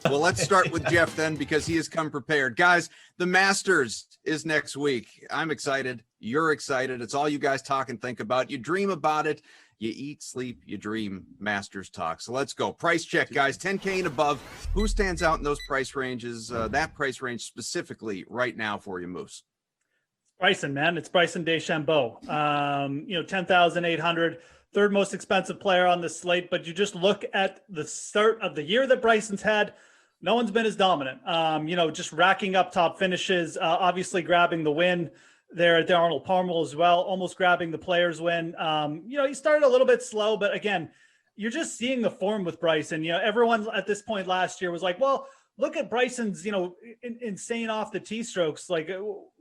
Well, let's start with Geoff then, because he has come prepared. Guys, the Masters is next week. I'm excited. You're excited. It's all you guys talk and think about. You dream about it. You eat, sleep, you dream. Masters talk. So let's go. Price check, guys. 10K and above. Who stands out in those price ranges? That price range specifically right now for you, Moose. Bryson, man. It's Bryson DeChambeau. 10,800. Third most expensive player on the slate. But you just look at the start of the year that Bryson's had. No one's been as dominant. Just racking up top finishes, obviously grabbing the win there at the Arnold Palmer as well, almost grabbing the Players win. He started a little bit slow, but again, you're just seeing the form with Bryson. Everyone at this point last year was like, well, look at Bryson's, insane off the tee strokes,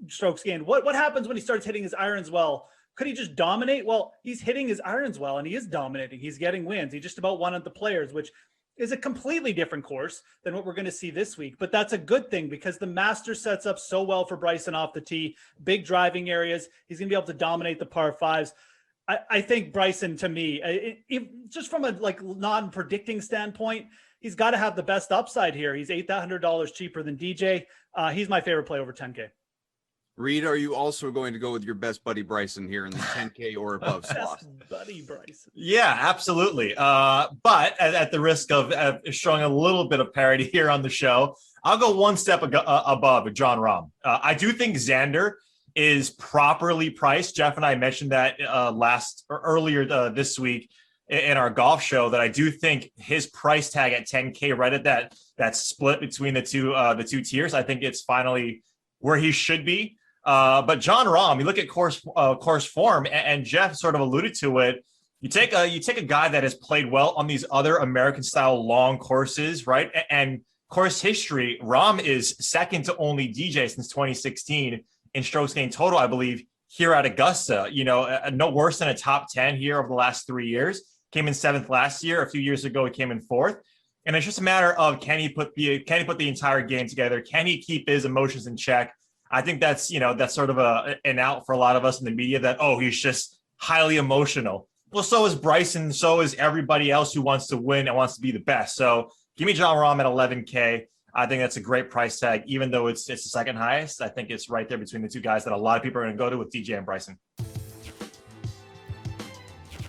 strokes gained. What happens when he starts hitting his irons well? Could he just dominate? Well, he's hitting his irons well, and he is dominating. He's getting wins. He just about won at the Players, which is a completely different course than what we're going to see this week. But that's a good thing because the Masters sets up so well for Bryson off the tee, big driving areas. He's going to be able to dominate the par fives. I think Bryson, to me, just from a non-predicting standpoint, he's got to have the best upside here. He's $800 cheaper than DJ. He's my favorite play over 10K. Reid, are you also going to go with your best buddy Bryson here in the 10K or above slot? Best buddy Bryson. Yeah, absolutely. But at the risk of showing a little bit of parity here on the show, I'll go one step above John Rahm. I do think Xander is properly priced. Geoff and I mentioned that earlier this week in our golf show, that I do think his price tag at 10K, right at that split between the two tiers, I think it's finally where he should be. But John Rahm, you look at course form, and Geoff sort of alluded to it. You take a guy that has played well on these other American style long courses, right? And course history, Rahm is second to only DJ since 2016 in strokes gained total, I believe, here at Augusta. No worse than a top 10 here over the last 3 years. Came in 7th last year. A few years ago, he came in 4th. And it's just a matter of can he put the entire game together? Can he keep his emotions in check? I think that's sort of an out for a lot of us in the media that, he's just highly emotional. Well, so is Bryson. So is everybody else who wants to win and wants to be the best. So give me John Rahm at 11K. I think that's a great price tag, even though it's the second highest. I think it's right there between the two guys that a lot of people are going to go to with DJ and Bryson.